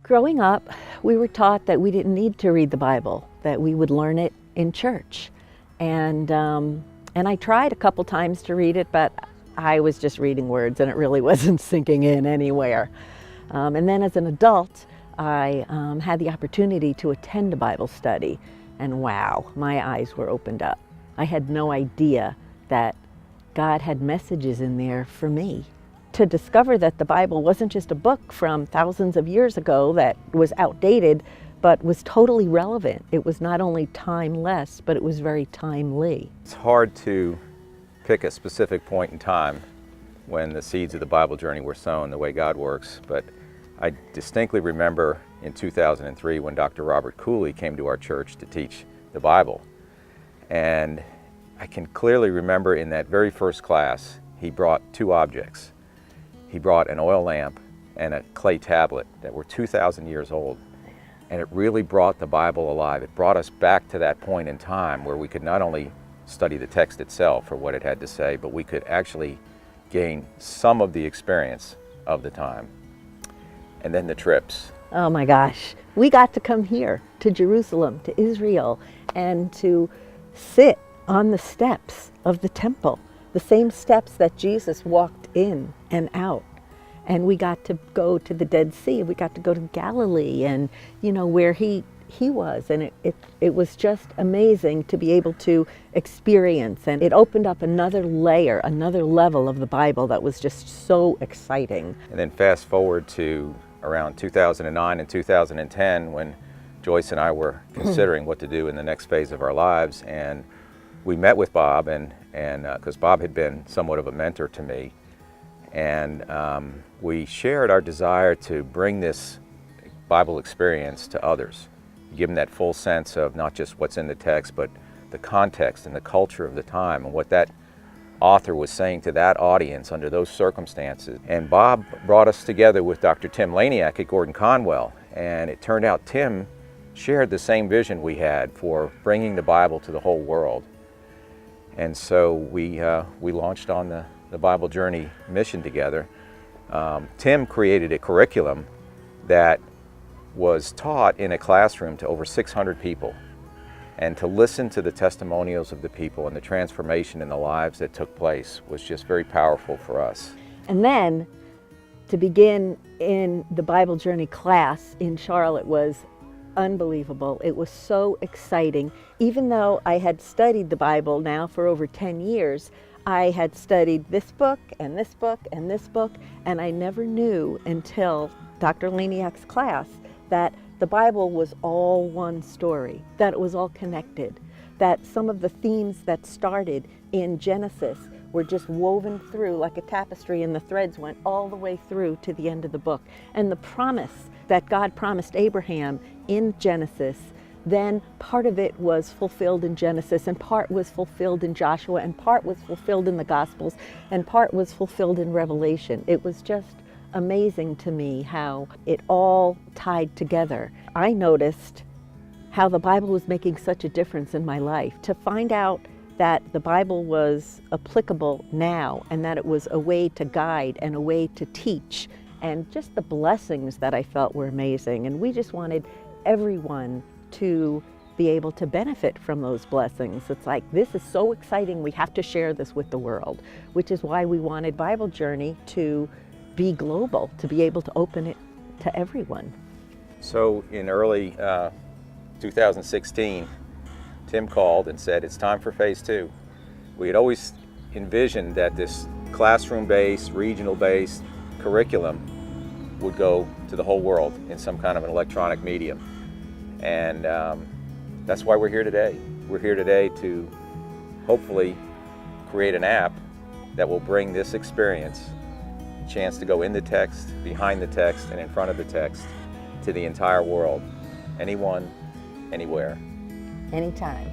Growing up, we were taught that we didn't need to read the Bible, that we would learn it in church. And I tried a couple times to read it, but I was just reading words and it really wasn't sinking in anywhere. And then as an adult, I had the opportunity to attend a Bible study, and wow, my eyes were opened up. I had no idea that God had messages in there for me. To discover that the Bible wasn't just a book from thousands of years ago that was outdated, but was totally relevant. It was not only timeless, but it was very timely. It's hard to pick a specific point in time when the seeds of the Bible journey were sown, the way God works, but I distinctly remember in 2003 when Dr. Robert Cooley came to our church to teach the Bible. And I can clearly remember in that very first class, he brought two objects. He brought an oil lamp and a clay tablet that were 2,000 years old. And it really brought the Bible alive. It brought us back to that point in time where we could not only study the text itself or what it had to say, but we could actually gain some of the experience of the time. And then the trips. Oh my gosh, we got to come here to Jerusalem, to Israel, and to sit on the steps of the temple, the same steps that Jesus walked in and out. And we got to go to the Dead Sea, we got to go to Galilee, and where he was, and it was just amazing to be able to experience, and it opened up another layer, another level of the Bible that was just so exciting. And then fast forward to around 2009 and 2010 when Joyce and I were considering what to do in the next phase of our lives, and we met with Bob, and because Bob had been somewhat of a mentor to me, and we shared our desire to bring this Bible experience to others, give them that full sense of not just what's in the text, but the context and the culture of the time and what that author was saying to that audience under those circumstances. And Bob brought us together with Dr. Tim Laniak at Gordon Conwell, and it turned out Tim shared the same vision we had for bringing the Bible to the whole world. And so we launched on the Bible Journey mission together. Tim created a curriculum that was taught in a classroom to over 600 people. And to listen to the testimonials of the people and the transformation in the lives that took place was just very powerful for us. And then to begin in the Bible Journey class in Charlotte was unbelievable. It was so exciting. Even though I had studied the Bible now for over 10 years, I had studied this book and this book and this book, and I never knew until Dr. Laniak's class that the Bible was all one story, that it was all connected, that some of the themes that started in Genesis were just woven through like a tapestry, and the threads went all the way through to the end of the book. And the promise that God promised Abraham in Genesis, then part of it was fulfilled in Genesis, and part was fulfilled in Joshua, and part was fulfilled in the Gospels, and part was fulfilled in Revelation. It was just amazing to me how it all tied together. I noticed how the Bible was making such a difference in my life. To find out that the Bible was applicable now, and that it was a way to guide and a way to teach, and just the blessings that I felt were amazing. And we just wanted everyone to be able to benefit from those blessings. It's like, this is so exciting, we have to share this with the world, which is why we wanted Bible Journey to be global, to be able to open it to everyone. So in early 2016, Tim called and said, it's time for phase 2. We had always envisioned that this classroom-based, regional-based curriculum would go to the whole world in some kind of an electronic medium. And that's why we're here today. We're here today to hopefully create an app that will bring this experience, a chance to go in the text, behind the text, and in front of the text to the entire world. Anyone, anywhere. Anytime.